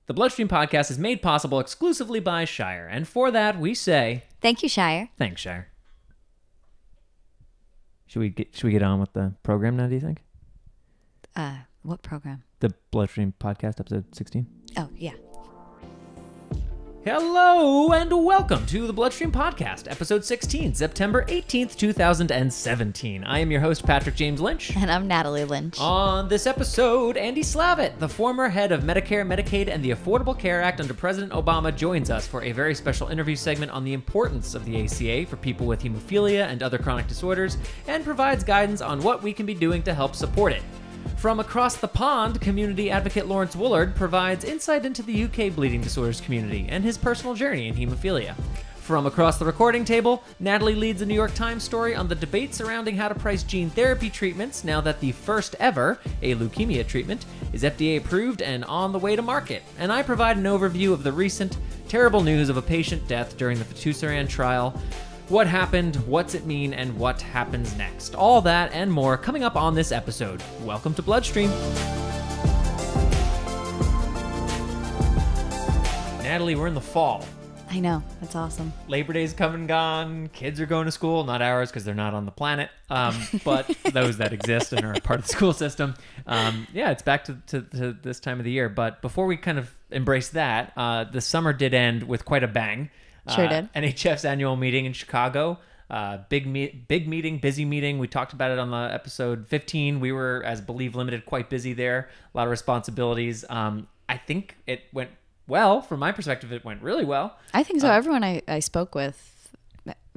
The BloodStream Podcast is made possible exclusively by Shire, and for that we say... Thank you, Shire. Thanks, Shire. Should we get on with the program now, do you think? What program? The BloodStream Podcast, episode 16? Oh, yeah. Hello, and welcome to the BloodStream Podcast, episode 16, September 18th, 2017. I am your host, Patrick James Lynch. And I'm Natalie Lynch. On this episode, Andy Slavitt, the former head of Medicare, Medicaid, and the Affordable Care Act under President Obama, joins us for a very special interview segment on the importance of the ACA for people with hemophilia and other chronic disorders, and provides guidance on what we can be doing to help support it. From across the pond, community advocate Laurence Woollard provides insight into the UK bleeding disorders community and his personal journey in hemophilia. From across the recording table, Natalie leads a New York Times story on the debate surrounding how to price gene therapy treatments now that the first ever, a leukemia treatment, is FDA approved and on the way to market. And I provide an overview of the recent terrible news of a patient death during the Fitusrian trial. What happened, what's it mean, and what happens next? All that and more coming up on this episode. Welcome to BloodStream. Natalie, we're in the fall. I know. That's awesome. Labor Day's come and gone. Kids are going to school. Not ours because they're not on the planet, but those that exist and are part of the school system. Yeah, it's back to this time of the year. But before we kind of embrace that, the summer did end with quite a bang. Sure did. NHF's annual meeting in Chicago. Big meeting, busy meeting. We talked about it on the episode 15. We were, as Believe Limited, quite busy there. A lot of responsibilities. I think it went well. From my perspective, it went really well. I think so. Everyone I spoke with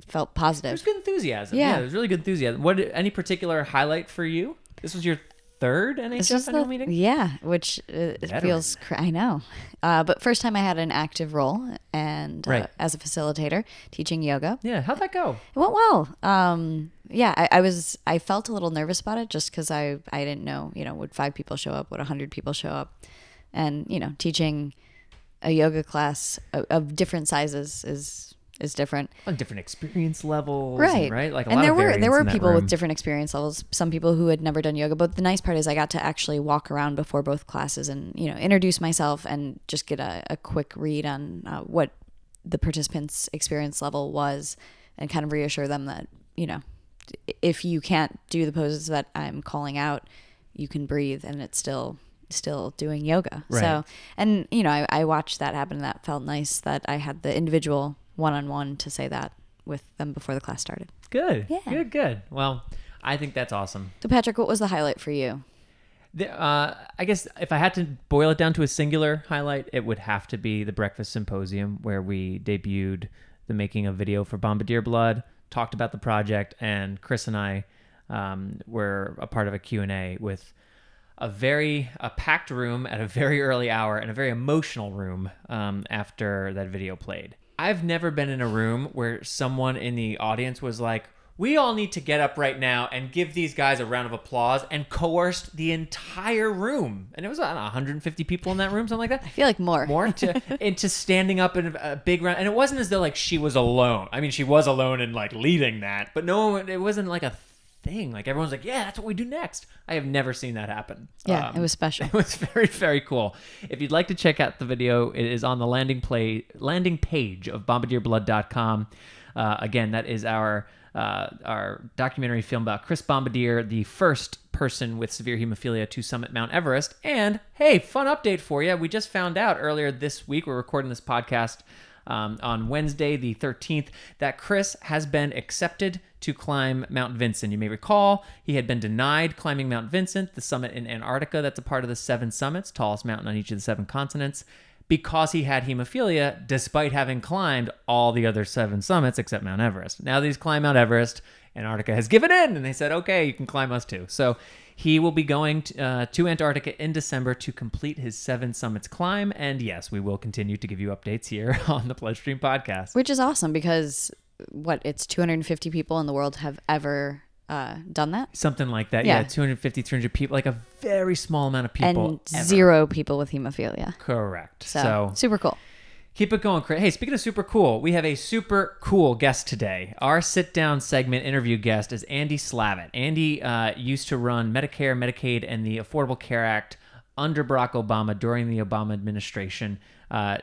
felt positive. There's good enthusiasm. Yeah, there's really good enthusiasm. Any particular highlight for you? This was your third NHF annual meeting? Yeah, which it feels... I know. But first time I had an active role and as a facilitator teaching yoga. Yeah, how'd that go? It went well. Yeah, I felt a little nervous about it just because I didn't know, would 5 people show up? Would 100 people show up? And, teaching a yoga class of different sizes is different. On different experience levels. Right. Right? Like and there were people with different experience levels. Some people who had never done yoga. But the nice part is I got to actually walk around before both classes and, introduce myself and just get a quick read on what the participants' experience level was and kind of reassure them that, if you can't do the poses that I'm calling out, you can breathe and it's still doing yoga. Right. So, and, I watched that happen and that felt nice that I had the individual one-on-one to say that with them before the class started. Good. Yeah. Good. Well, I think that's awesome. So Patrick, what was the highlight for you? I guess if I had to boil it down to a singular highlight, it would have to be the Breakfast Symposium where we debuted the making of video for Bombardier Blood, talked about the project, and Chris and I were a part of a Q&A with a packed room at a very early hour and a very emotional room after that video played. I've never been in a room where someone in the audience was like, we all need to get up right now and give these guys a round of applause, and coerced the entire room. And it was, I don't know, 150 people in that room, something like that. I feel like more. Into standing up in a big round. And it wasn't as though like she was alone. I mean, she was alone in like leading that, but it wasn't like a thing. Like everyone's like, yeah, that's what we do next. I have never seen that happen. Yeah, it was special. It was very, very cool. If you'd like to check out the video, it is on the landing page of bombardierblood.com. Again, that is our documentary film about Chris Bombardier, the first person with severe hemophilia to summit Mount Everest. And hey, fun update for you. We just found out earlier this week, we're recording this podcast on Wednesday, the 13th, that Chris has been accepted to climb Mount Vincent. You may recall he had been denied climbing Mount Vincent, the summit in Antarctica that's a part of the 7 summits, tallest mountain on each of the 7 continents, because he had hemophilia despite having climbed all the other 7 summits except Mount Everest. Now that he's climbed Mount Everest, Antarctica has given in and they said, okay, you can climb us too. So he will be going to Antarctica in December to complete his 7 summits climb. And yes, we will continue to give you updates here on the BloodStream Podcast. Which is awesome because it's 250 people in the world have ever done that? Something like that. Yeah. 250, 300 people, like a very small amount of people. And ever. 0 people with hemophilia. Correct. So super cool. Keep it going, Chris. Hey, speaking of super cool, we have a super cool guest today. Our sit-down segment interview guest is Andy Slavitt. Andy used to run Medicare, Medicaid, and the Affordable Care Act under Barack Obama during the Obama administration.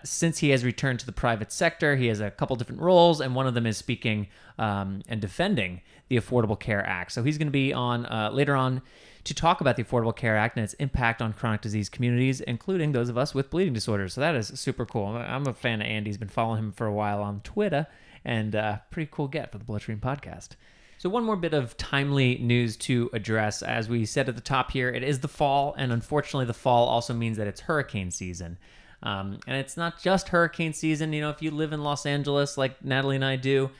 Since he has returned to the private sector, he has a couple different roles, and one of them is speaking and defending the Affordable Care Act. So he's going to be on later on to talk about the Affordable Care Act and its impact on chronic disease communities, including those of us with bleeding disorders. So that is super cool. I'm a fan of Andy's been following him for a while on Twitter, and pretty cool get for the BloodStream Podcast. So one more bit of timely news to address. As we said at the top here, it is the fall, and unfortunately the fall also means that it's hurricane season. And it's not just hurricane season. You know, if you live in Los Angeles like Natalie and I do,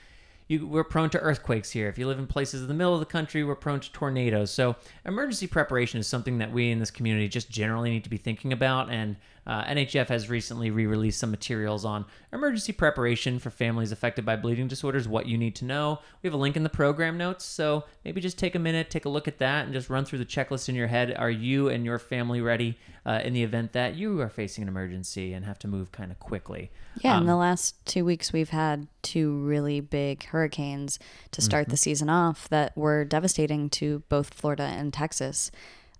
we're prone to earthquakes here. If you live in places in the middle of the country, we're prone to tornadoes. So emergency preparation is something that we in this community just generally need to be thinking about. And NHF has recently re-released some materials on emergency preparation for families affected by bleeding disorders, what you need to know. We have a link in the program notes, so maybe just take a minute, take a look at that, and just run through the checklist in your head. Are you and your family ready in the event that you are facing an emergency and have to move kind of quickly? Yeah, in the last 2 weeks, we've had 2 really big hurricanes to start the season off that were devastating to both Florida and Texas.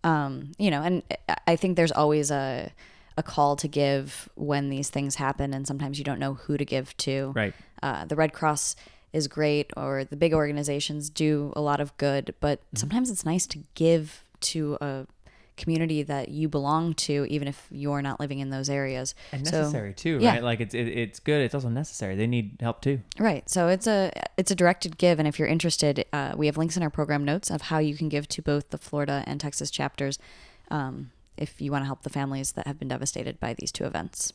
You know, and I think there's always a call to give when these things happen, and sometimes you don't know who to give to. Right. The Red Cross is great, or the big organizations do a lot of good, but sometimes it's nice to give to a community that you belong to, even if you're not living in those areas. And necessary too, yeah. right? Like it's good. It's also necessary. They need help too. Right. So it's a directed give, and if you're interested, we have links in our program notes of how you can give to both the Florida and Texas chapters. If you want to help the families that have been devastated by these 2 events.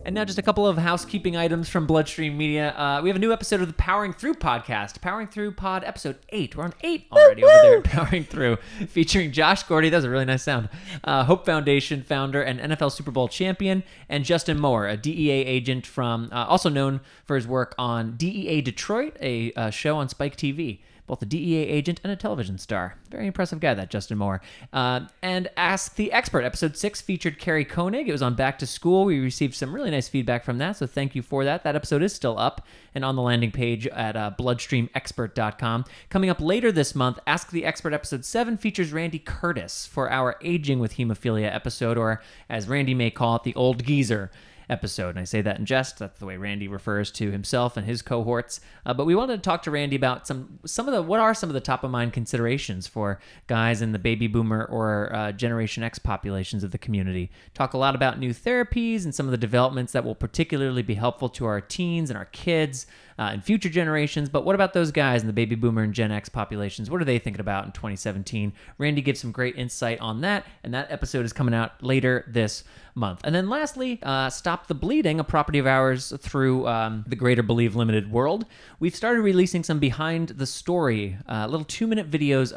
And now just a couple of housekeeping items from BloodStream Media. We have a new episode of the Powering Through podcast, Powering Through Pod episode 8. We're on 8 already over there at Powering Through, featuring Josh Gordy. That was a really nice sound. Hope Foundation founder and NFL Super Bowl champion, and Justin Moore, a DEA agent from, also known for his work on DEA Detroit, a show on Spike TV. Both a DEA agent and a television star. Very impressive guy, that Justin Moore. And Ask the Expert, episode 6 featured Carrie Koenig. It was on Back to School. We received some really nice feedback from that, so thank you for that. That episode is still up and on the landing page at bloodstreamexpert.com. Coming up later this month, Ask the Expert, episode 7 features Randy Curtis for our Aging with Hemophilia episode, or as Randy may call it, the Old Geezer episode. And I say that in jest. That's the way Randy refers to himself and his cohorts. But we wanted to talk to Randy about some of the top of mind considerations for guys in the baby boomer or Generation X populations of the community. Talk a lot about new therapies and some of the developments that will particularly be helpful to our teens and our kids and future generations. But what about those guys in the baby boomer and Gen X populations? What are they thinking about in 2017? Randy gives some great insight on that, and that episode is coming out later this month. And then lastly, Stop the Bleeding, a property of ours through the Greater Believe Limited world. We've started releasing some behind the story, little 2-minute videos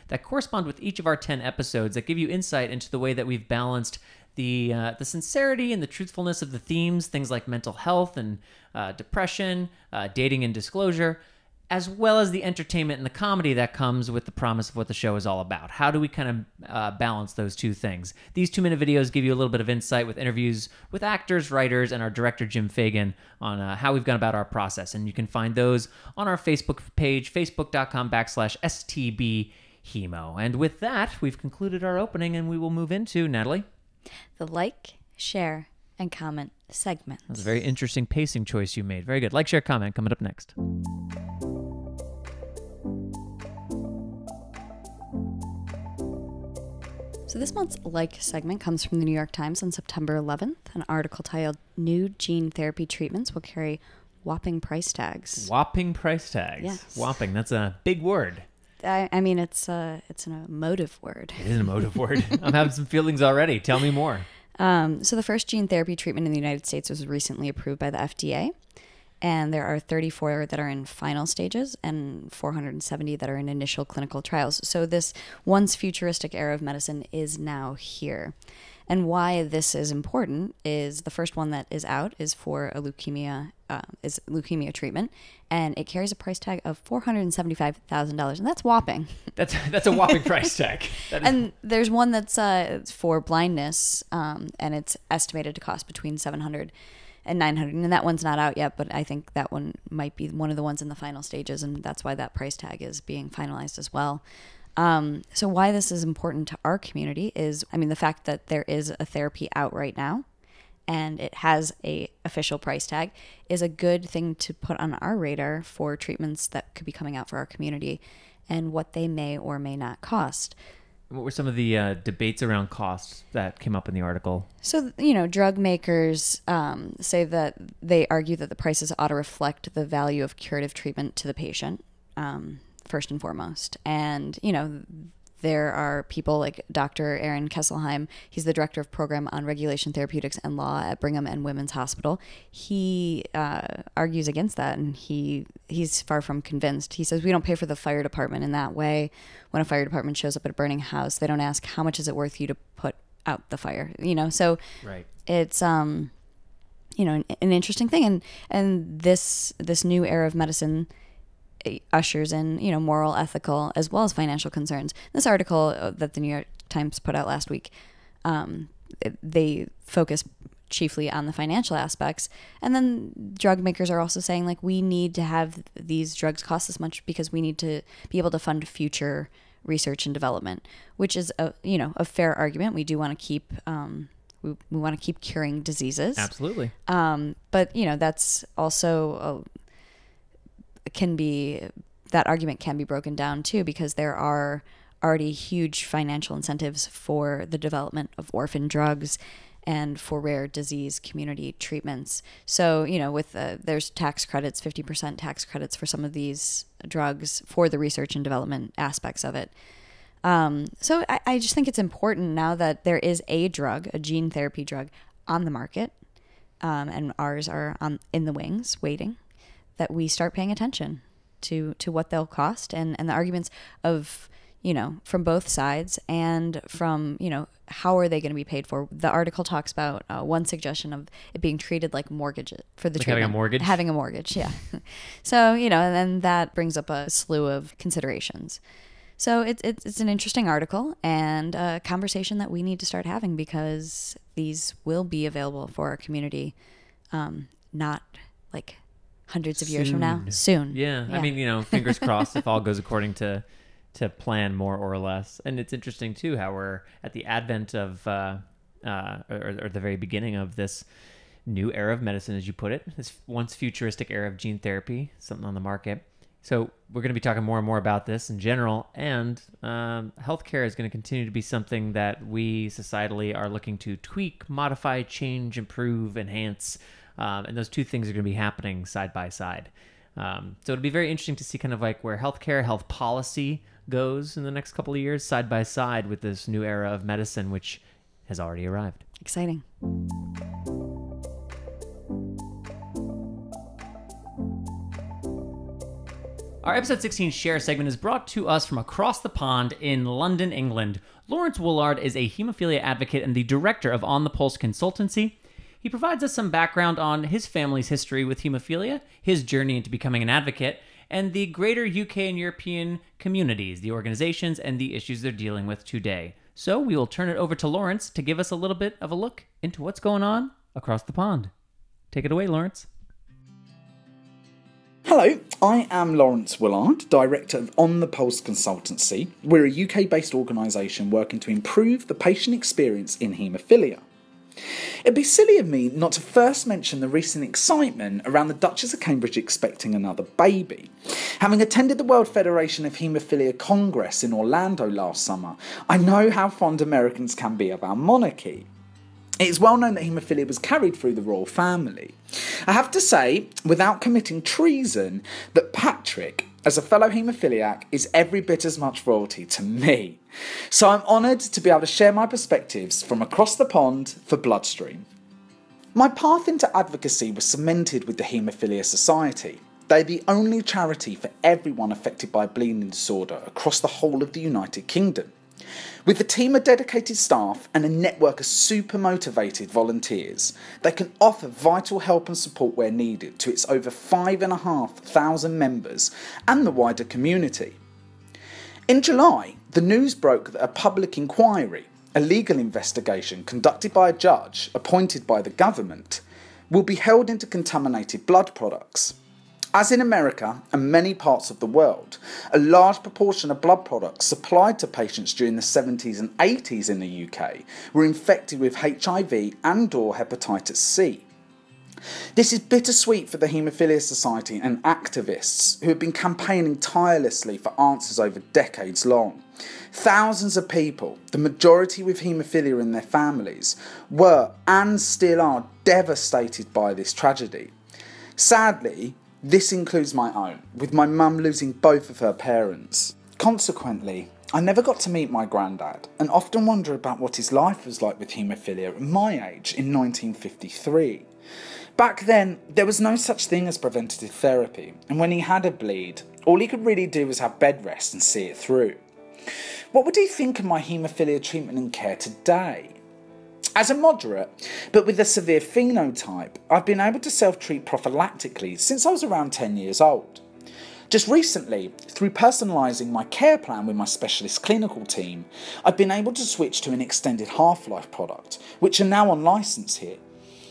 that correspond with each of our 10 episodes that give you insight into the way that we've balanced the sincerity and the truthfulness of the themes, things like mental health and depression, dating and disclosure, as well as the entertainment and the comedy that comes with the promise of what the show is all about. How do we kind of balance those 2 things? These 2-minute videos give you a little bit of insight with interviews with actors, writers, and our director, Jim Fagan, on how we've gone about our process. And you can find those on our Facebook page, facebook.com/STBHemo. And with that, we've concluded our opening, and we will move into, Natalie, the like, share, and comment segments. That's a very interesting pacing choice you made. Very good. Like, share, comment coming up next. So this month's like segment comes from the New York Times on September 11th. An article titled "New Gene Therapy Treatments Will Carry Whopping Price Tags." Whopping price tags. Yes. Whopping. That's a big word. I mean, it's an emotive word. It is an emotive word. I'm having some feelings already. Tell me more. So the first gene therapy treatment in the United States was recently approved by the FDA. And there are 34 that are in final stages and 470 that are in initial clinical trials. So this once futuristic era of medicine is now here. And why this is important is the first one that is out is for a leukemia treatment, and it carries a price tag of $475,000, and that's whopping. That's a whopping price tag. And there's one that's for blindness, and it's estimated to cost between $700 and $900, and that one's not out yet, but I think that one might be one of the ones in the final stages, and that's why that price tag is being finalized as well. So why this is important to our community is, the fact that there is a therapy out right now and it has a official price tag is a good thing to put on our radar for treatments that could be coming out for our community and what they may or may not cost. What were some of the debates around costs that came up in the article? So, drug makers say that they argue that the prices ought to reflect the value of curative treatment to the patient, first and foremost. And, there are people like Dr. Aaron Kesselheim. He's the director of program on regulation, therapeutics, and law at Brigham and Women's Hospital. He argues against that, and he's far from convinced. He says, we don't pay for the fire department in that way. When a fire department shows up at a burning house, they don't ask, how much is it worth you to put out the fire? So right. It's, an interesting thing. And this new era of medicine ushers in, moral, ethical, as well as financial concerns. This article that the New York Times put out last week, they focus chiefly on the financial aspects. And then drug makers are also saying, like, we need to have these drugs cost this much because we need to be able to fund future research and development, which is a fair argument. We do want to keep we want to keep curing diseases. Absolutely. But that's also that argument can be broken down too, because there are already huge financial incentives for the development of orphan drugs and for rare disease community treatments. So, with there's tax credits, 50% tax credits for some of these drugs for the research and development aspects of it. So I just think it's important now that there is a drug, a gene therapy drug on the market, and ours are in the wings waiting, that we start paying attention to what they'll cost and the arguments of, from both sides and from, how are they going to be paid for? The article talks about one suggestion of it being treated like mortgage for the treatment. Having a mortgage? Having a mortgage, yeah. So, and then that brings up a slew of considerations. So it's an interesting article and a conversation that we need to start having, because these will be available for our community, not like hundreds of years from now. Soon. Yeah. Fingers crossed if all goes according to plan, more or less. And it's interesting too how we're at the advent of or the very beginning of this new era of medicine, as you put it, this once futuristic era of gene therapy, something on the market. So we're going to be talking more and more about this in general, and healthcare is going to continue to be something that we societally are looking to tweak, modify, change, improve, enhance. And those two things are going to be happening side by side. So it'll be very interesting to see kind of like where healthcare, health policy goes in the next couple of years, side by side with this new era of medicine, which has already arrived. Exciting. Our episode 16 share segment is brought to us from across the pond in London, England. Laurence Woollard is a hemophilia advocate and the director of On the Post Consultancy. He provides us some background on his family's history with hemophilia, his journey into becoming an advocate, and the greater UK and European communities, the organizations, and the issues they're dealing with today. So we will turn it over to Laurence to give us a little bit of a look into what's going on across the pond. Take it away, Laurence. Hello, I am Laurence Woollard, Director of On the Post Consultancy. We're a UK-based organisation working to improve the patient experience in haemophilia. It'd be silly of me not to first mention the recent excitement around the Duchess of Cambridge expecting another baby. Having attended the World Federation of Haemophilia Congress in Orlando last summer, I know how fond Americans can be of our monarchy. It is well known that haemophilia was carried through the royal family. I have to say, without committing treason, that Patrick, as a fellow haemophiliac, is every bit as much royalty to me. So I'm honoured to be able to share my perspectives from across the pond for BloodStream. My path into advocacy was cemented with the Haemophilia Society. They're the only charity for everyone affected by a bleeding disorder across the whole of the United Kingdom. With a team of dedicated staff and a network of super motivated volunteers, they can offer vital help and support where needed to its over 5,500 members and the wider community. In July, the news broke that a public inquiry, a legal investigation conducted by a judge appointed by the government, will be held into contaminated blood products. As in America and many parts of the world, a large proportion of blood products supplied to patients during the 70s and 80s in the UK were infected with HIV and/or hepatitis C. This is bittersweet for the Haemophilia Society and activists who have been campaigning tirelessly for answers over decades long. Thousands of people, the majority with haemophilia in their families, were and still are devastated by this tragedy. Sadly, this includes my own, with my mum losing both of her parents. Consequently, I never got to meet my granddad and often wonder about what his life was like with haemophilia at my age in 1953. Back then, there was no such thing as preventative therapy, and when he had a bleed, all he could really do was have bed rest and see it through. What would he think of my haemophilia treatment and care today? As a moderate, but with a severe phenotype, I've been able to self-treat prophylactically since I was around 10 years old. Just recently, through personalising my care plan with my specialist clinical team, I've been able to switch to an extended half-life product, which are now on licence here.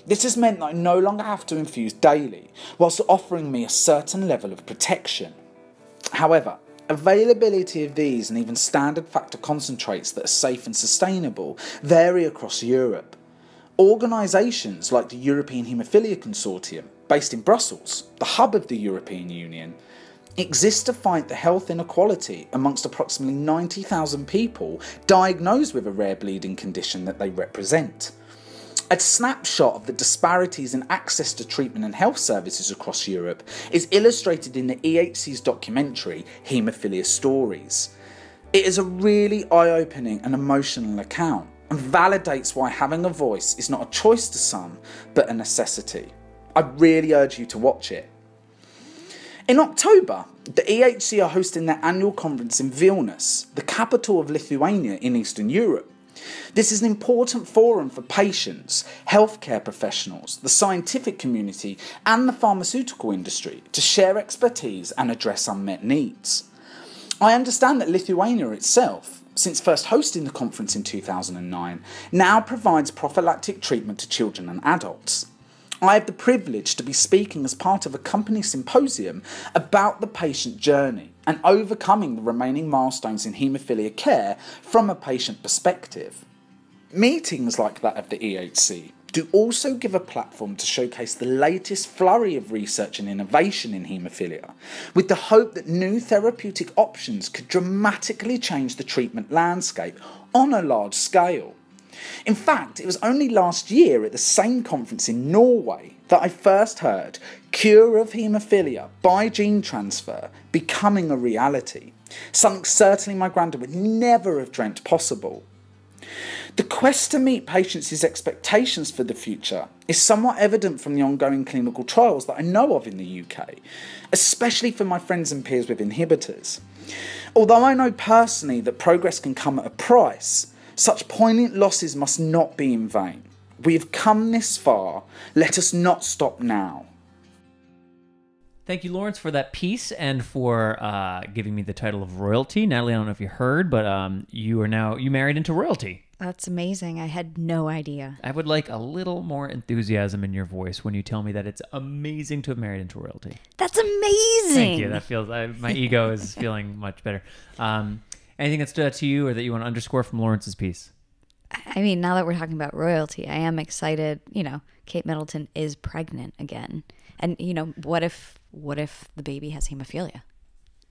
This has meant that I no longer have to infuse daily, whilst offering me a certain level of protection. However, availability of these and even standard factor concentrates that are safe and sustainable vary across Europe. Organisations like the European Haemophilia Consortium, based in Brussels, the hub of the European Union, exist to fight the health inequality amongst approximately 90,000 people diagnosed with a rare bleeding condition that they represent. A snapshot of the disparities in access to treatment and health services across Europe is illustrated in the EHC's documentary, Haemophilia Stories. It is a really eye-opening and emotional account and validates why having a voice is not a choice to some, but a necessity. I really urge you to watch it. In October, the EHC are hosting their annual conference in Vilnius, the capital of Lithuania in Eastern Europe. This is an important forum for patients, healthcare professionals, the scientific community and the pharmaceutical industry to share expertise and address unmet needs. I understand that Lithuania itself, since first hosting the conference in 2009, now provides prophylactic treatment to children and adults. I have the privilege to be speaking as part of a company symposium about the patient journey and overcoming the remaining milestones in haemophilia care from a patient perspective. Meetings like that of the EHC do also give a platform to showcase the latest flurry of research and innovation in haemophilia, with the hope that new therapeutic options could dramatically change the treatment landscape on a large scale. In fact, it was only last year at the same conference in Norway that I first heard cure of haemophilia by gene transfer becoming a reality, something certainly my granddad would never have dreamt possible. The quest to meet patients' expectations for the future is somewhat evident from the ongoing clinical trials that I know of in the UK, especially for my friends and peers with inhibitors. Although I know personally that progress can come at a price, such poignant losses must not be in vain. We have come this far. Let us not stop now. Thank you, Laurence, for that piece and for giving me the title of royalty. Natalie, I don't know if you heard, but you married into royalty. That's amazing. I had no idea. I would like a little more enthusiasm in your voice when you tell me that it's amazing to have married into royalty. That's amazing. Thank you. That feels my ego is feeling much better. Anything that stood out to you or that you want to underscore from Laurence's piece? I mean, now that we're talking about royalty, I am excited. You know, Kate Middleton is pregnant again. And, you know, what if the baby has hemophilia?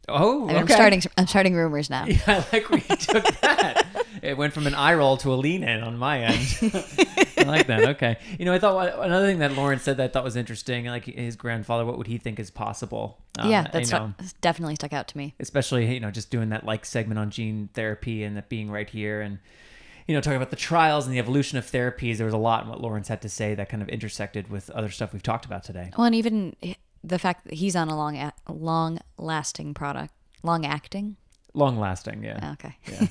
Oh, I mean, okay. I'm starting rumors now. Yeah, I like where you took that. It went from an eye roll to a lean in on my end. I like that. Okay. You know, I thought another thing that Laurence said that I thought was interesting, like his grandfather, what would he think is possible? Yeah, that's definitely stuck out to me. Especially, you know, just doing that like segment on gene therapy and that being right here and, you know, talking about the trials and the evolution of therapies. There was a lot in what Laurence had to say that kind of intersected with other stuff we've talked about today. Well, and even the fact that he's on a long-lasting product. Long-acting? Long-lasting, yeah. Okay. Yeah.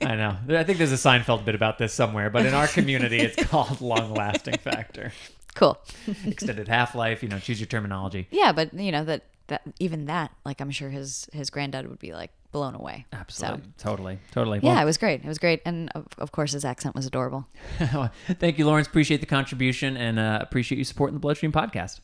I know. I think there's a Seinfeld bit about this somewhere, but in our community, it's called long-lasting factor. Cool. Extended half-life, you know, choose your terminology. Yeah, but, you know, that that, even that, like, I'm sure his granddad would be like blown away. Absolutely. So, Totally. Yeah, it was great. It was great. And of course his accent was adorable. Thank you, Laurence. Appreciate the contribution and appreciate you supporting the BloodStream podcast.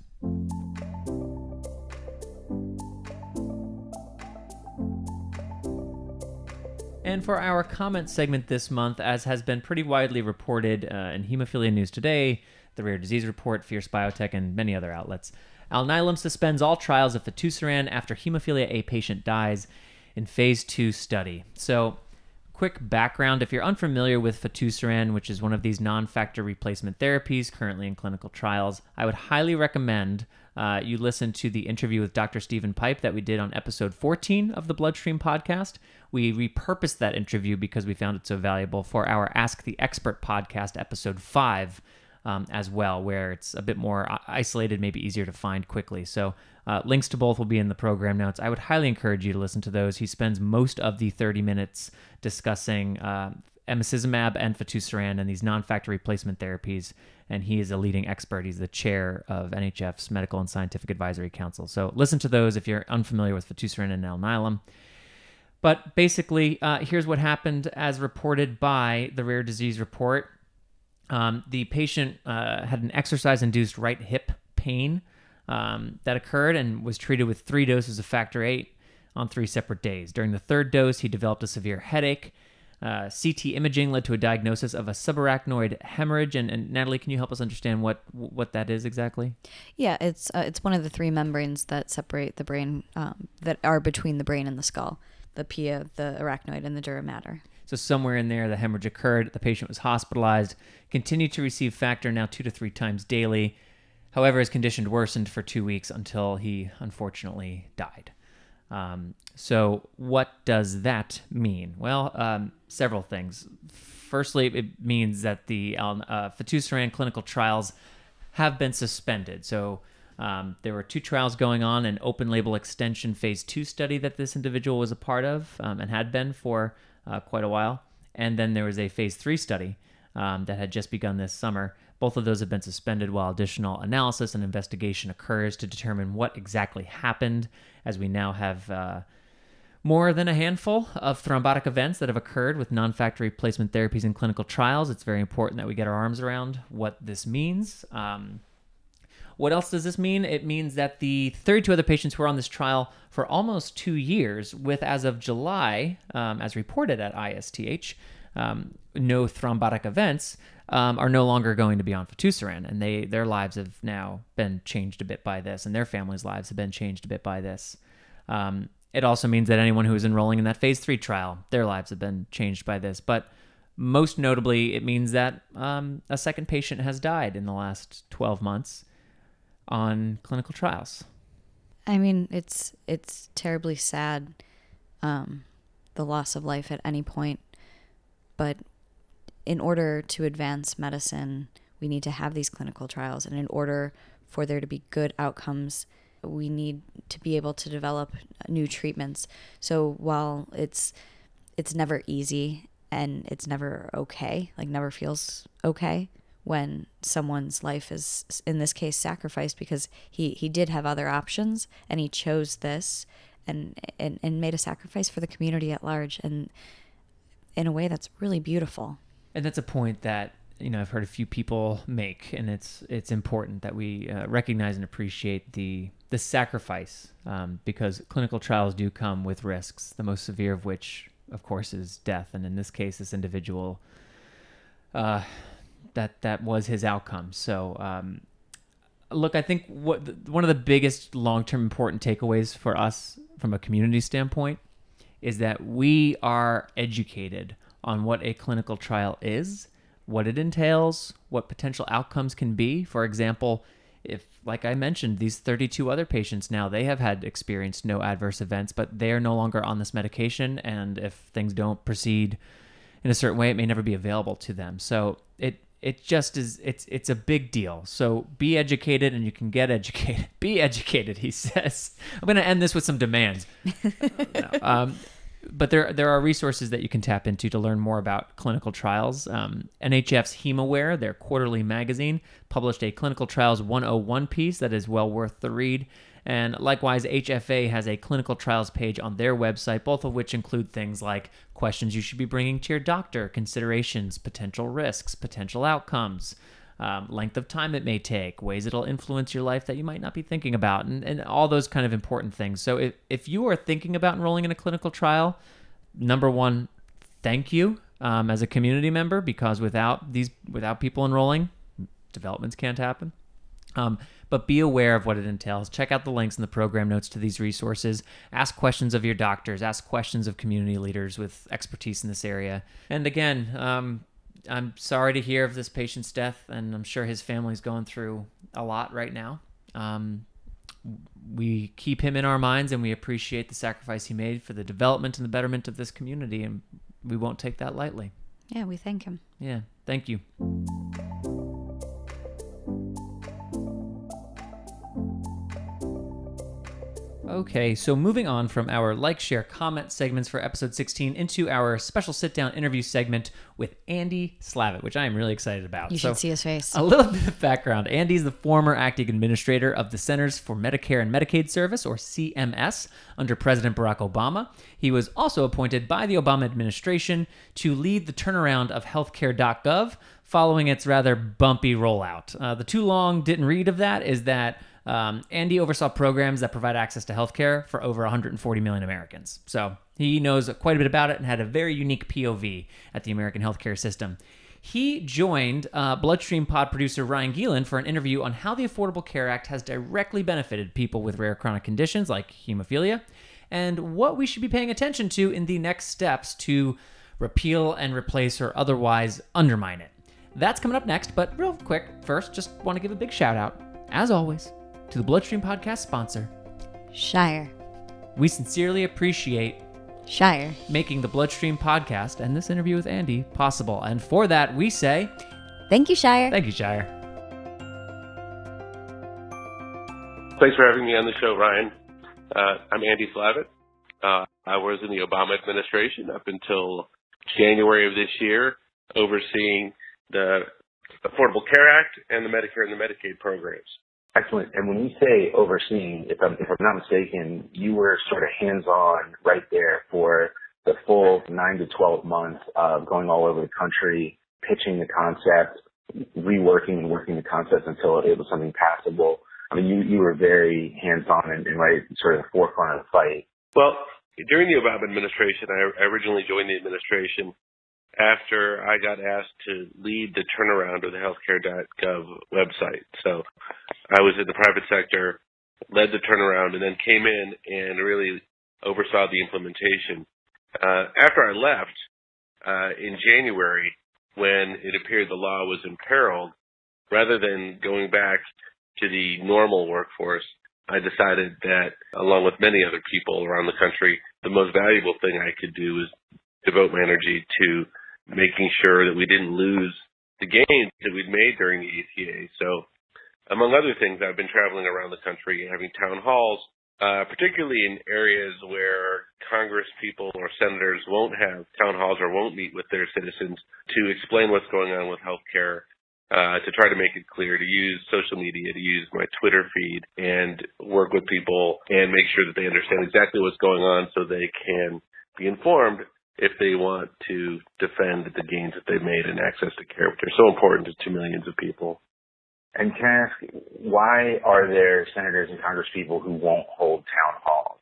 And for our comment segment this month, as has been pretty widely reported in Hemophilia News Today, the Rare Disease Report, Fierce Biotech, and many other outlets, Alnylam suspends all trials of Fitusrian after Hemophilia A patient dies in phase 2 study. So, quick background, if you're unfamiliar with Fitusrian, which is one of these non-factor replacement therapies currently in clinical trials, I would highly recommend you listen to the interview with Dr. Stephen Pipe that we did on episode 14 of the BloodStream podcast. We repurposed that interview because we found it so valuable for our Ask the Expert podcast, episode 5, as well, where it's a bit more isolated, maybe easier to find quickly. So links to both will be in the program notes. I would highly encourage you to listen to those. He spends most of the 30 minutes discussing emicizumab and Fitusrian and these non-factor replacement therapies, and he is a leading expert. He's the chair of NHF's Medical and Scientific Advisory Council. So listen to those if you're unfamiliar with Fitusrian and Alnylam. But basically, here's what happened as reported by the Rare Disease Report. The patient had an exercise-induced right hip pain that occurred and was treated with 3 doses of Factor VIII on 3 separate days. During the 3rd dose, he developed a severe headache. CT imaging led to a diagnosis of a subarachnoid hemorrhage. And Natalie, can you help us understand what that is exactly? Yeah, it's one of the 3 membranes that separate the brain, that are between the brain and the skull, the pia, the arachnoid, and the dura mater. So somewhere in there, the hemorrhage occurred. The patient was hospitalized, continued to receive Factor now 2 to 3 times daily. However, his condition worsened for 2 weeks until he unfortunately died. So what does that mean? Well, several things. Firstly, it means that the Fitusrian clinical trials have been suspended. So there were 2 trials going on, an open label extension phase 2 study that this individual was a part of and had been for quite a while. And then there was a phase 3 study that had just begun this summer. Both of those have been suspended while additional analysis and investigation occurs to determine what exactly happened, as we now have more than a handful of thrombotic events that have occurred with non-factor replacement therapies in clinical trials. It's very important that we get our arms around what this means. What else does this mean? It means that the 32 other patients who were on this trial for almost 2 years, with, as of July, as reported at ISTH, no thrombotic events, are no longer going to be on Fitusrian, and their lives have now been changed a bit by this, and their families' lives have been changed a bit by this. It also means that anyone who is enrolling in that phase 3 trial, their lives have been changed by this. But most notably, it means that a second patient has died in the last 12 months on clinical trials. I mean, it's terribly sad, the loss of life at any point. But in order to advance medicine, we need to have these clinical trials. And in order for there to be good outcomes, we need to be able to develop new treatments. So while it's never easy and it's never okay, like never feels okay when someone's life is, in this case, sacrificed, because he did have other options and he chose this and made a sacrifice for the community at large, and in a way that's really beautiful. And that's a point that, I've heard a few people make, and it's important that we recognize and appreciate the sacrifice, because clinical trials do come with risks, the most severe of which, of course, is death. And in this case, this individual, that was his outcome. So, look, I think one of the biggest long-term important takeaways for us from a community standpoint is that we are educated on what a clinical trial is, what it entails, what potential outcomes can be. For example, if, like I mentioned, these 32 other patients now, they have experienced no adverse events, but they are no longer on this medication, and if things don't proceed in a certain way, it may never be available to them. So it just is, it's a big deal. So be educated, and you can get educated. Be educated, he says. I'm going to end this with some demands. No. But there are resources that you can tap into to learn more about clinical trials. NHF's HemoWare, their quarterly magazine, published a Clinical Trials 101 piece that is well worth the read. And likewise, HFA has a clinical trials page on their website, both of which include things like questions you should be bringing to your doctor, considerations, potential risks, potential outcomes, length of time it may take, ways it'll influence your life that you might not be thinking about, and all those kind of important things. So if you are thinking about enrolling in a clinical trial, number one, thank you as a community member, because without people enrolling, developments can't happen. But be aware of what it entails. Check out the links in the program notes to these resources. Ask questions of your doctors. Ask questions of community leaders with expertise in this area. And again, I'm sorry to hear of this patient's death, and I'm sure his family's going through a lot right now. We keep him in our minds, and we appreciate the sacrifice he made for the development and the betterment of this community, and we won't take that lightly. Yeah, we thank him. Yeah, thank you. Okay, so moving on from our like, share, comment segments for episode 16 into our special sit-down interview segment with Andy Slavitt, which I am really excited about. You should see his face. A little bit of background. Andy's the former acting administrator of the Centers for Medicare and Medicaid Service, or CMS, under President Barack Obama. He was also appointed by the Obama administration to lead the turnaround of healthcare.gov following its rather bumpy rollout. The too long didn't read of that is that Andy oversaw programs that provide access to healthcare for over 140 million Americans. So he knows quite a bit about it and had a very unique POV at the American healthcare system. He joined BloodStream pod producer Ryan Gielen for an interview on how the Affordable Care Act has directly benefited people with rare chronic conditions like hemophilia, and what we should be paying attention to in the next steps to repeal and replace or otherwise undermine it. That's coming up next, but real quick, first, just want to give a big shout out, as always, to the BloodStream Podcast sponsor, Shire. We sincerely appreciate Shire making the BloodStream Podcast and this interview with Andy possible. And for that, we say, thank you, Shire. Thank you, Shire. Thanks for having me on the show, Ryan. I'm Andy Slavitt. I was in the Obama administration up until January of this year, overseeing the Affordable Care Act and the Medicare and the Medicaid programs. Excellent. And when you say overseeing, if I'm not mistaken, you were sort of hands-on right there for the full 9 to 12 months of going all over the country, pitching the concept, reworking and working the concept until it was something passable. I mean, you were very hands-on and right sort of the forefront of the fight. Well, during the Obama administration, I originally joined the administration after I got asked to lead the turnaround of the healthcare.gov website. So I was in the private sector, led the turnaround, and then came in and really oversaw the implementation. After I left in January, when it appeared the law was imperiled, rather than going back to the normal workforce, I decided that, along with many other people around the country, the most valuable thing I could do was devote my energy to making sure that we didn't lose the gains that we'd made during the ACA. So, among other things, I've been traveling around the country having town halls, particularly in areas where congresspeople or senators won't have town halls or won't meet with their citizens to explain what's going on with healthcare, to try to make it clear, to use social media, to use my Twitter feed and work with people and make sure that they understand exactly what's going on so they can be informed if they want to defend the gains that they've made in access to care, which are so important to millions of people. And can I ask, why are there senators and congresspeople who won't hold town halls?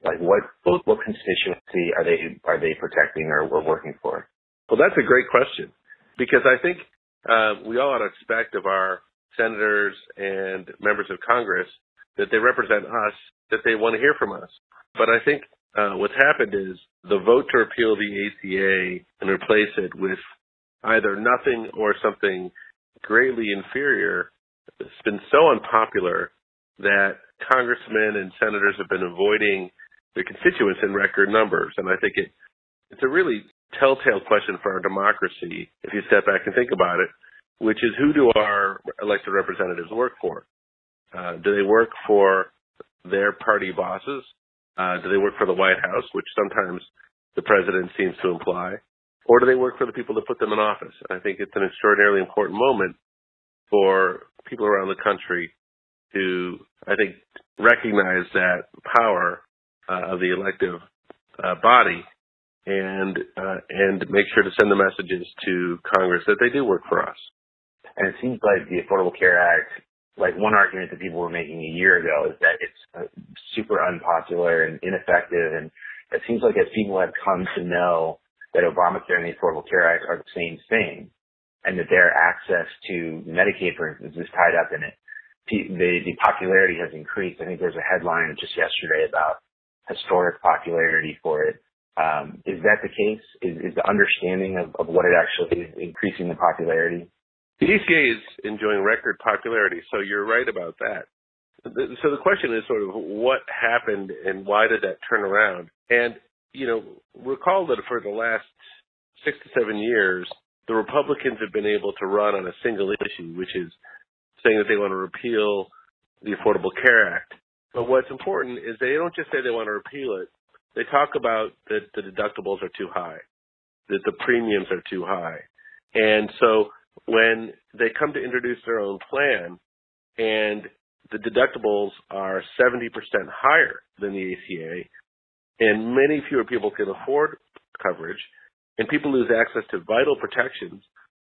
Like, what constituency are they protecting or working for? Well, that's a great question, because I think we all ought to expect of our senators and members of Congress that they represent us, that they want to hear from us. But I think what's happened is the vote to repeal the ACA and replace it with either nothing or something greatly inferior has been so unpopular that congressmen and senators have been avoiding their constituents in record numbers. And I think it's a really telltale question for our democracy, if you step back and think about it, which is, who do our elected representatives work for? Do they work for their party bosses? Do they work for the White House, which sometimes the president seems to imply? Or do they work for the people that put them in office? I think it's an extraordinarily important moment for people around the country to, I think, recognize that power of the elective body and make sure to send the messages to Congress that they do work for us. And it seems like the Affordable Care Act, like one argument that people were making a year ago is that it's super unpopular and ineffective. And it seems like as people have come to know that Obamacare and the Affordable Care Act are the same thing, and that their access to Medicaid, for instance, is tied up in it, the popularity has increased. I think there's a headline just yesterday about historic popularity for it. Is that the case? Is the understanding of what it actually is increasing the popularity? The ACA is enjoying record popularity, so you're right about that. So the question is sort of what happened and why did that turn around? And, recall that for the last 6 to 7 years, the Republicans have been able to run on a single issue, which is saying that they want to repeal the Affordable Care Act. But what's important is they don't just say they want to repeal it. They talk about that the deductibles are too high, that the premiums are too high. And so when they come to introduce their own plan and the deductibles are 70% higher than the ACA and many fewer people can afford coverage and people lose access to vital protections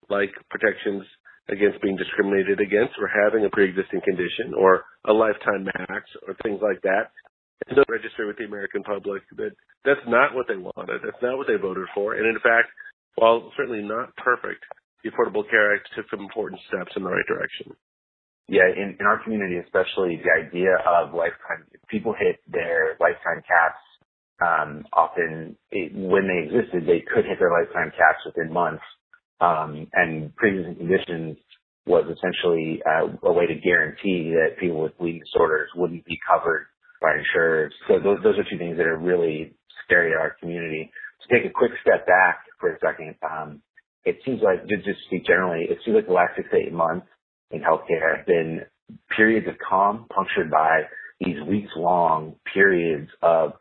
like protections against being discriminated against or having a pre-existing condition or a lifetime max or things like that, and don't register with the American public, that's not what they wanted. That's not what they voted for. And in fact, while certainly not perfect, the Affordable Care Act took some important steps in the right direction. Yeah, in our community, especially the idea of lifetime, people hit their lifetime caps. Often when they existed, they could hit their lifetime caps within months. And pre-existing conditions was essentially a way to guarantee that people with bleeding disorders wouldn't be covered by insurers. So those are two things that are really scary to our community. To take a quick step back for a second, it seems like, just to speak generally, it seems like the last 6 to 8 months in healthcare have been periods of calm punctured by these weeks-long periods of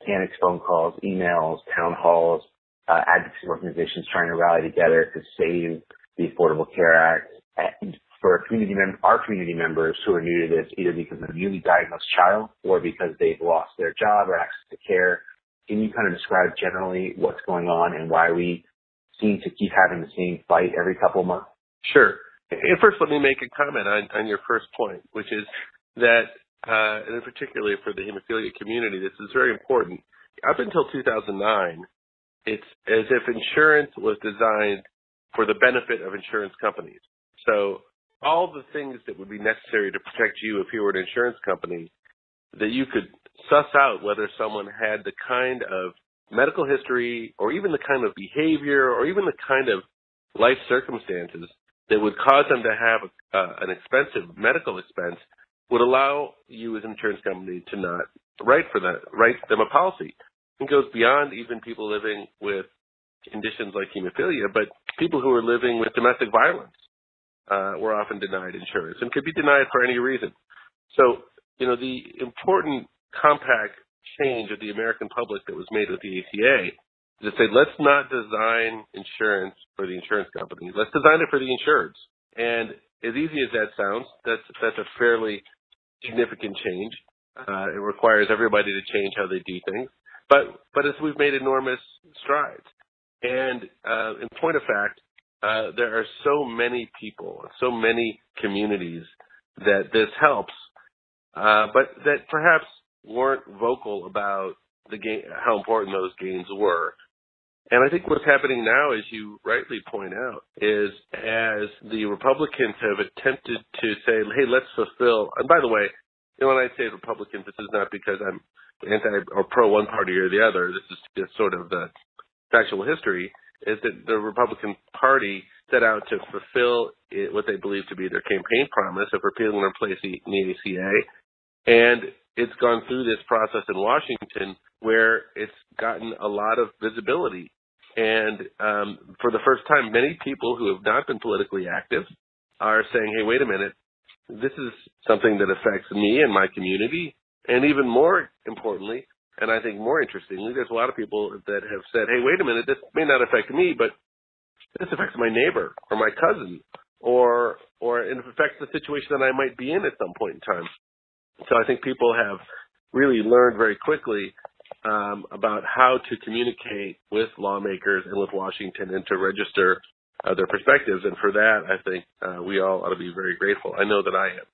panicked phone calls, emails, town halls, advocacy organizations trying to rally together to save the Affordable Care Act. And for our community members who are new to this, either because of a newly diagnosed child or because they've lost their job or access to care, can you kind of describe generally what's going on and why we seem to keep having the same fight every couple of months? Sure. And first, let me make a comment on your first point, which is that, and particularly for the hemophilia community, this is very important. Up until 2009, it's as if insurance was designed for the benefit of insurance companies. So all the things that would be necessary to protect you if you were an insurance company, that you could suss out whether someone had the kind of medical history or even the kind of behavior or even the kind of life circumstances that would cause them to have an expensive medical expense would allow you as an insurance company to not write them a policy. It goes beyond even people living with conditions like hemophilia, but people who are living with domestic violence were often denied insurance and could be denied for any reason. So, the important compact change of the American public that was made with the ACA is to say, let's not design insurance for the insurance company. Let's design it for the insureds. And as easy as that sounds, that's a fairly significant change. It requires everybody to change how they do things. But as we've made enormous strides. And in point of fact, there are so many people, so many communities that this helps, but that perhaps weren't vocal about how important those gains were. And I think what's happening now, as you rightly point out, is as the Republicans have attempted to say, hey, let's fulfill, and by the way, when I say Republicans, this is not because I'm anti or pro one party or the other. This is just sort of the factual history, is that the Republican Party set out to fulfill what they believe to be their campaign promise of repealing and replacing the ACA. And it's gone through this process in Washington where it's gotten a lot of visibility. And for the first time, many people who have not been politically active are saying, hey, wait a minute, this is something that affects me and my community. And even more importantly, and I think more interestingly, there's a lot of people that have said, hey, wait a minute, this may not affect me, but this affects my neighbor or my cousin, or it affects the situation that I might be in at some point in time. So I think people have really learned very quickly about how to communicate with lawmakers and with Washington and to register their perspectives. And for that, I think we all ought to be very grateful. I know that I am.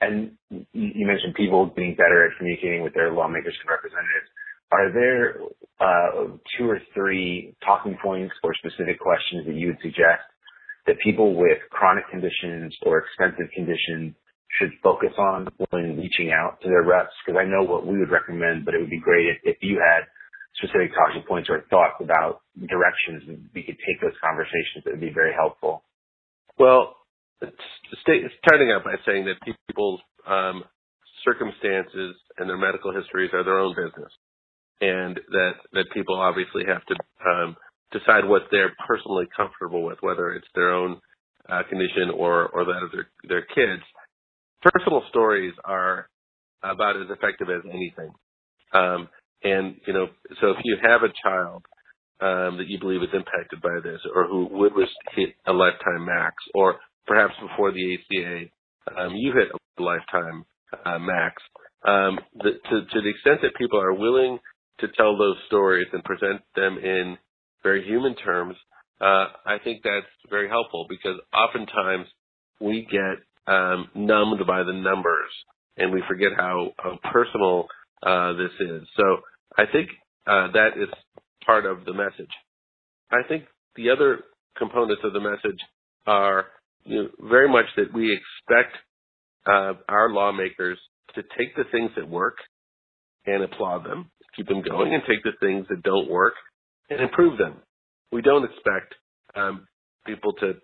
And you mentioned people being better at communicating with their lawmakers and representatives. Are there 2 or 3 talking points or specific questions that you would suggest that people with chronic conditions or expensive conditions should focus on when reaching out to their reps? Because I know what we would recommend, but it would be great if you had specific talking points or thoughts about directions we could take those conversations. That would be very helpful. Well, starting out by saying that people's circumstances and their medical histories are their own business, and that people obviously have to decide what they're personally comfortable with, whether it's their own condition or that of their kids. Personal stories are about as effective as anything. And, so if you have a child that you believe is impacted by this or who would hit a lifetime max, or perhaps before the ACA, you hit a lifetime max, to the extent that people are willing to tell those stories and present them in very human terms, I think that's very helpful, because oftentimes we get numbed by the numbers and we forget how personal this is. So I think that is part of the message. I think the other components of the message are very much that we expect our lawmakers to take the things that work and applaud them, keep them going, and take the things that don't work and improve them. We don't expect people to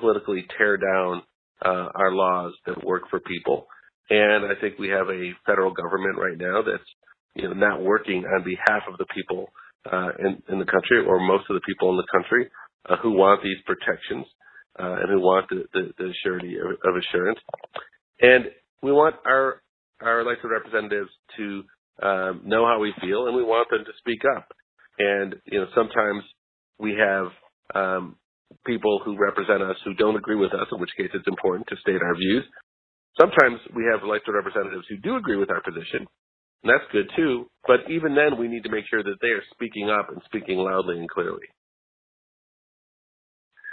politically tear down our laws that work for people. And I think we have a federal government right now that's not working on behalf of the people in the country, or most of the people in the country who want these protections and who want the surety of assurance. And we want our elected representatives to know how we feel, and we want them to speak up. And sometimes we have people who represent us who don't agree with us, in which case it's important to state our views. Sometimes we have elected representatives who do agree with our position, and that's good too. But even then, we need to make sure that they are speaking up and speaking loudly and clearly.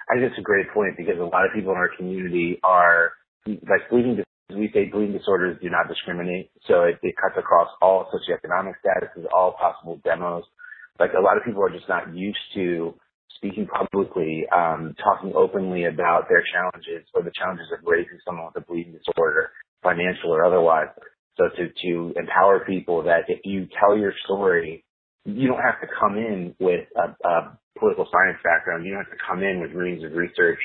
I think that's a great point, because a lot of people in our community are, like, we say bleeding disorders do not discriminate. So it cuts across all socioeconomic statuses, all possible demos. Like, a lot of people are just not used to speaking publicly, talking openly about their challenges or the challenges of raising someone with a bleeding disorder, financial or otherwise. So to empower people that if you tell your story, you don't have to come in with a political science background. You don't have to come in with reams of research.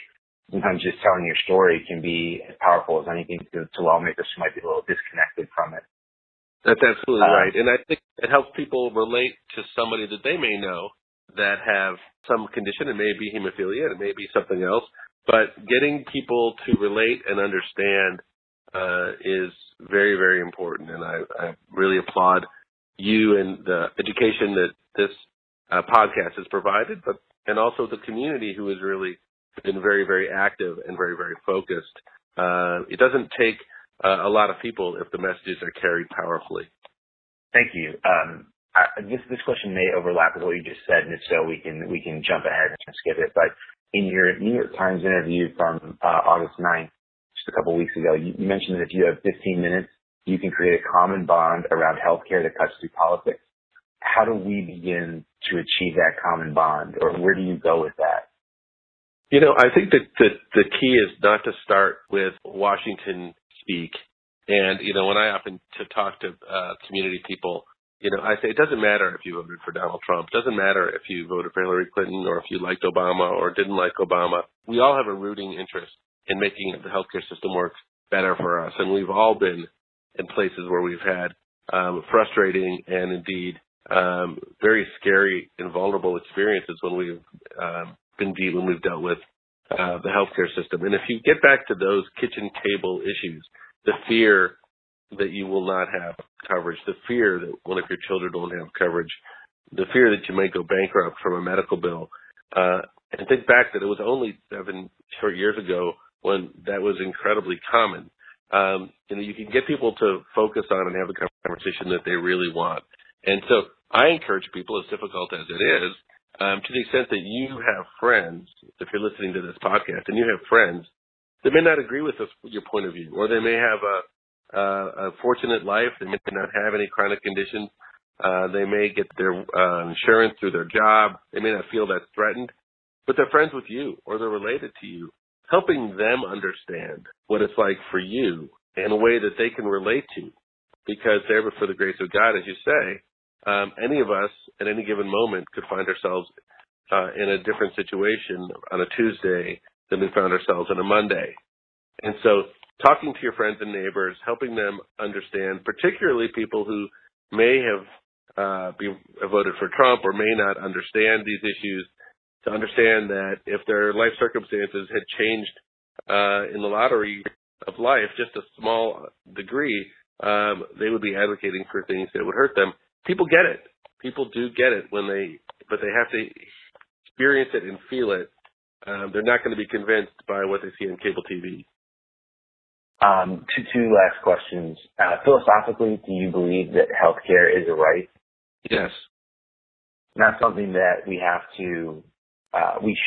Sometimes just telling your story can be as powerful as anything to lawmakers who might be a little disconnected from it. That's absolutely right. And I think it helps people relate to somebody that they may know that have some condition. It may be hemophilia, it may be something else. But getting people to relate and understand is very, very important. And I really applaud you and the education that this podcast has provided, and also the community who has really been very, very active and very, very focused. It doesn't take a lot of people if the messages are carried powerfully. Thank you. This question may overlap with what you just said, and if so, we can jump ahead and skip it. But in your New York Times interview from August 9th, just a couple of weeks ago, you mentioned that if you have 15 minutes, you can create a common bond around healthcare that cuts through politics. How do we begin to achieve that common bond, or where do you go with that? I think that the key is not to start with Washington speak. And, when I often talk to community people, I say it doesn't matter if you voted for Donald Trump. It doesn't matter if you voted for Hillary Clinton or if you liked Obama or didn't like Obama. We all have a rooting interest in making the healthcare system work better for us. And we've all been in places where we've had frustrating and indeed very scary and vulnerable experiences when we've dealt with the healthcare system. And if you get back to those kitchen table issues, the fear that you will not have coverage, the fear that one of your children won't have coverage, the fear that you might go bankrupt from a medical bill, and think back that it was only 7 short years ago when that was incredibly common. you can get people to focus on and have the conversation that they really want. And so I encourage people, as difficult as it is, to the extent that you have friends, if you're listening to this podcast and you have friends that may not agree with your point of view, or they may have a fortunate life, they may not have any chronic conditions, they may get their insurance through their job, they may not feel that's threatened, but they're friends with you or they're related to you, helping them understand what it's like for you in a way that they can relate to, because there, but for the grace of God, as you say, any of us at any given moment could find ourselves in a different situation on a Tuesday than we found ourselves on a Monday. And so talking to your friends and neighbors, helping them understand, particularly people who may have voted for Trump or may not understand these issues, to understand that if their life circumstances had changed in the lottery of life, just a small degree, they would be advocating for things that would hurt them. People get it. People do get it but they have to experience it and feel it. They're not going to be convinced by what they see on cable TV. Two last questions. Philosophically, do you believe that healthcare is a right? Yes. Not something that we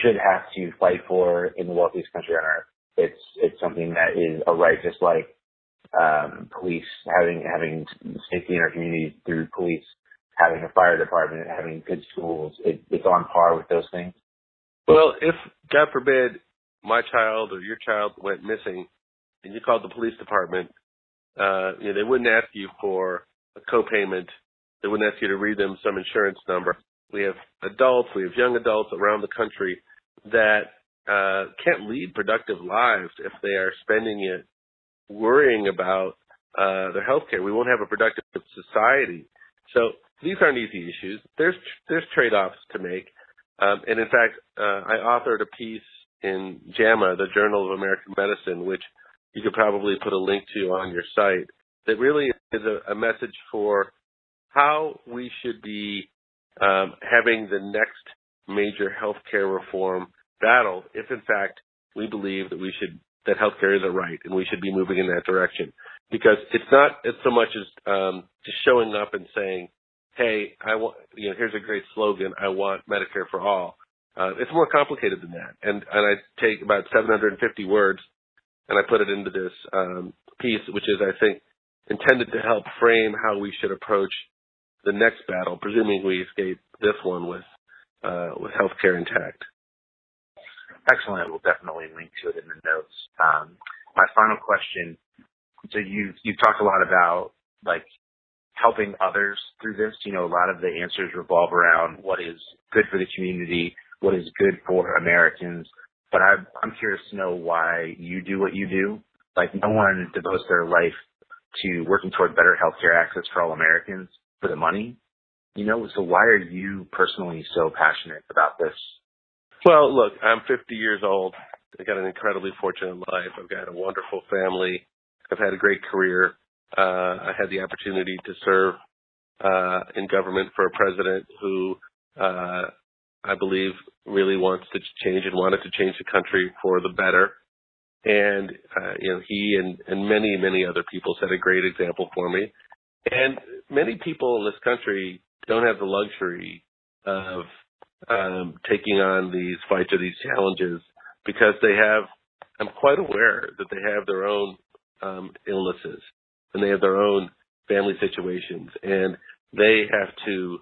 should have to fight for in the wealthiest country on earth. It's something that is a right, just like police, having safety in our communities through police, having a fire department, having good schools. It's on par with those things. Well, if, God forbid, my child or your child went missing and you called the police department, they wouldn't ask you for a co-payment. They wouldn't ask you to read them some insurance number. We have young adults around the country that can't lead productive lives if they are spending it worrying about their health care. We won't have a productive society. So these aren't easy issues. There's trade-offs to make. And in fact, I authored a piece in JAMA, the Journal of American Medicine, which you could probably put a link to on your site, that really is a message for how we should be having the next major healthcare reform battle, if in fact we believe that healthcare is a right and we should be moving in that direction. Because it's so much as just showing up and saying, hey, here's a great slogan, I want Medicare for all. It's more complicated than that. And I take about 750 words and I put it into this piece, which is, I think, intended to help frame how we should approach the next battle, presuming we escape this one with healthcare intact. Excellent. We'll definitely link to it in the notes. My final question. So you've talked a lot about helping others through this. A lot of the answers revolve around what is good for the community, what is good for Americans. But I'm curious to know why you do what you do. No one devotes their life to working toward better healthcare access for all Americans for the money. So why are you personally so passionate about this? Well, look, I'm 50 years old. I've got an incredibly fortunate life. I've got a wonderful family. I've had a great career. I had the opportunity to serve in government for a president who I believe really wants to change and wanted to change the country for the better. And he and many, many other people set a great example for me. And many people in this country don't have the luxury of taking on these fights or these challenges because I'm quite aware that they have their own illnesses and they have their own family situations, and they have to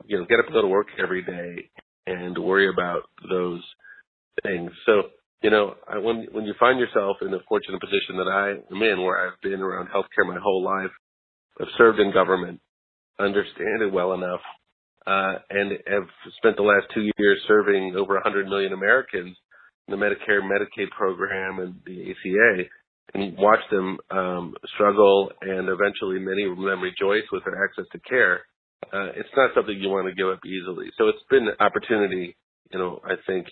get up and go to work every day and worry about those things. So when you find yourself in the fortunate position that I am in, where I've been around healthcare my whole life, I've served in government, understand it well enough, and have spent the last 2 years serving over 100 million Americans in the Medicare, Medicaid program and the ACA, and watch them struggle and eventually many of them rejoice with their access to care. It's not something you want to give up easily. So it's been an opportunity, I think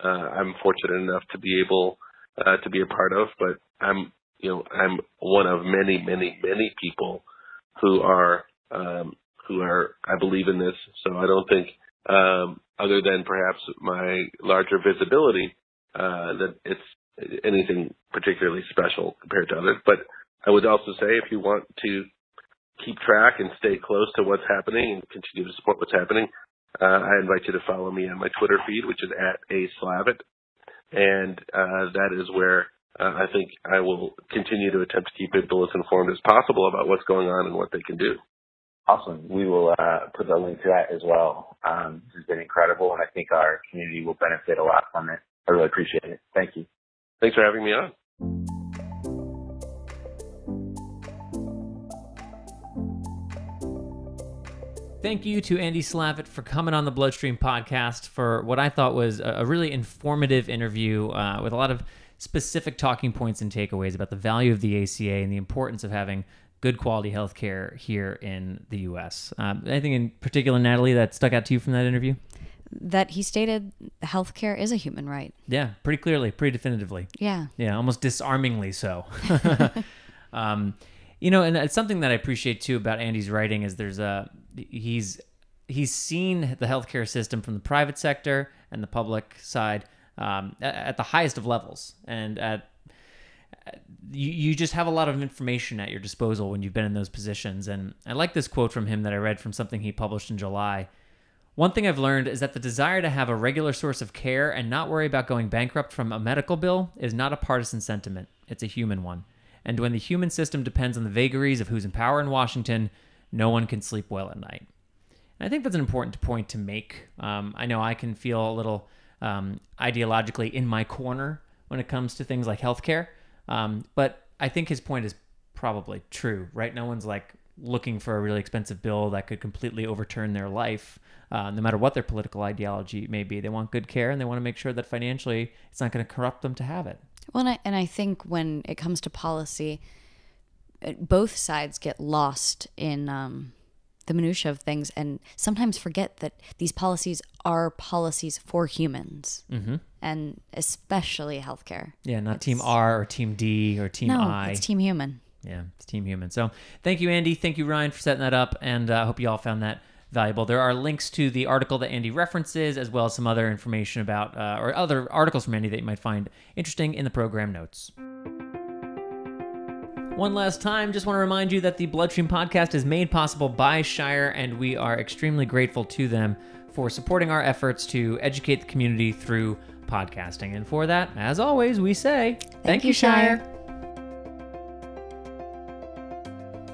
I'm fortunate enough to be able to be a part of, but I'm one of many, many, many people who are, I believe in this. So I don't think, other than perhaps my larger visibility, that it's anything particularly special compared to others. But I would also say if you want to keep track and stay close to what's happening and continue to support what's happening, I invite you to follow me on my Twitter feed, which is @Slavitt. And that is where I think I will continue to attempt to keep people as informed as possible about what's going on and what they can do. Awesome. We will put the link to that as well. This has been incredible, and I think our community will benefit a lot from it. I really appreciate it. Thank you. Thanks for having me on. Thank you to Andy Slavitt for coming on the BloodStream podcast for what I thought was a really informative interview with a lot of specific talking points and takeaways about the value of the ACA and the importance of having good quality healthcare here in the U.S. Anything in particular, Natalie, that stuck out to you from that interview? That he stated healthcare is a human right. Yeah, pretty clearly, pretty definitively. Yeah. Yeah, almost disarmingly so. And it's something that I appreciate too about Andy's writing is he's seen the healthcare system from the private sector and the public side at the highest of levels, and you just have a lot of information at your disposal when you've been in those positions. And I like this quote from him that I read from something he published in July. "One thing I've learned is that the desire to have a regular source of care and not worry about going bankrupt from a medical bill is not a partisan sentiment. It's a human one. And when the human system depends on the vagaries of who's in power in Washington, no one can sleep well at night." And I think that's an important point to make. I know I can feel a little ideologically in my corner when it comes to things like healthcare, but I think his point is probably true, right? No one's like looking for a really expensive bill that could completely overturn their life, no matter what their political ideology may be. They want good care, and they want to make sure that financially it's not going to corrupt them to have it. Well, and I think when it comes to policy, both sides get lost in the minutia of things and sometimes forget that these policies are policies for humans, and especially healthcare. Yeah, not Team R or Team D or Team I. No, it's Team Human. Yeah, it's Team Human. So thank you, Andy. Thank you, Ryan, for setting that up, and I hope you all found that valuable. There are links to the article that Andy references, as well as some other information about, or other articles from Andy that you might find interesting in the program notes. One last time, just want to remind you that the BloodStream podcast is made possible by Shire, and we are extremely grateful to them for supporting our efforts to educate the community through podcasting. And for that, as always, we say, thank you, Shire.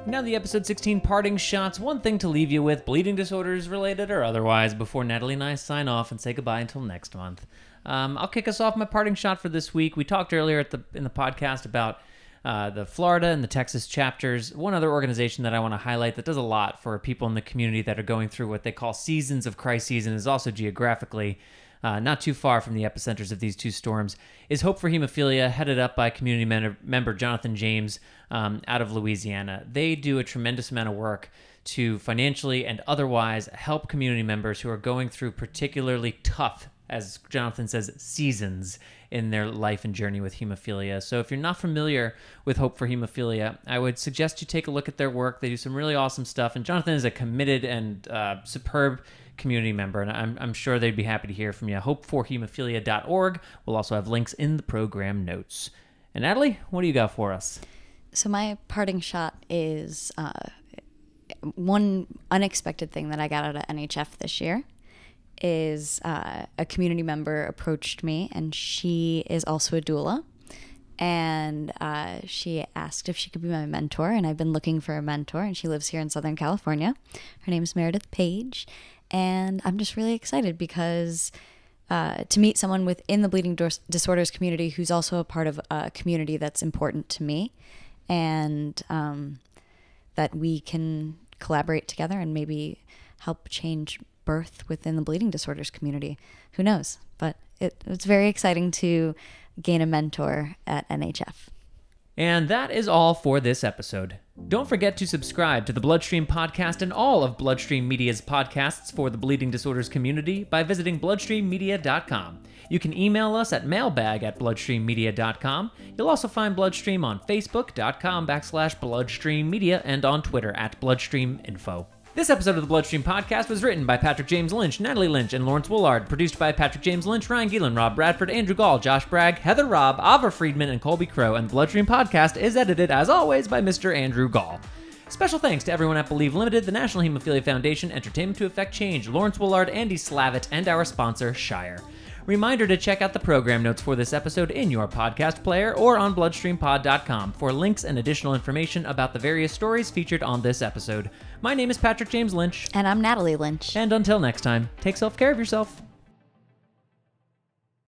Now the episode 16 parting shots. One thing to leave you with, bleeding disorders related or otherwise, before Natalie and I sign off and say goodbye until next month. I'll kick us off my parting shot for this week. We talked earlier in the podcast about the Florida and the Texas chapters. One other organization that I want to highlight that does a lot for people in the community that are going through what they call seasons of crises and is also geographically not too far from the epicenters of these two storms, is Hope for Hemophilia, headed up by community member Jonathan James out of Louisiana. They do a tremendous amount of work to financially and otherwise help community members who are going through particularly tough, as Jonathan says, seasons in their life and journey with hemophilia. So if you're not familiar with Hope for Hemophilia, I would suggest you take a look at their work. They do some really awesome stuff, and Jonathan is a committed and superb community member, and I'm sure they'd be happy to hear from you. hopeforhemophilia.org. We'll also have links in the program notes. And Natalie, what do you got for us? So my parting shot is one unexpected thing that I got out of NHF this year is a community member approached me, and she is also a doula, and she asked if she could be my mentor, and I've been looking for a mentor, and she lives here in Southern California. Her name is Meredith Page, and I'm just really excited because to meet someone within the bleeding disorders community who's also a part of a community that's important to me, and that we can collaborate together and maybe help change birth within the bleeding disorders community. Who knows? But it's very exciting to gain a mentor at NHF. And that is all for this episode. Don't forget to subscribe to the BloodStream Podcast and all of BloodStream Media's podcasts for the bleeding disorders community by visiting bloodstreammedia.com. You can email us at mailbag@bloodstreammedia.com. You'll also find BloodStream on facebook.com/bloodstreammedia and on Twitter @bloodstreaminfo. This episode of the BloodStream Podcast was written by Patrick James Lynch, Natalie Lynch, and Laurence Woollard. Produced by Patrick James Lynch, Ryan Gielen, Rob Bradford, Andrew Gall, Josh Bragg, Heather Robb, Ava Friedman, and Colby Crow. And the BloodStream Podcast is edited, as always, by Mr. Andrew Gall. Special thanks to everyone at Believe Limited, the National Hemophilia Foundation, Entertainment to Effect Change, Laurence Woollard, Andy Slavitt, and our sponsor, Shire. Reminder to check out the program notes for this episode in your podcast player or on bloodstreampod.com for links and additional information about the various stories featured on this episode. My name is Patrick James Lynch. And I'm Natalie Lynch. And until next time, take self-care of yourself.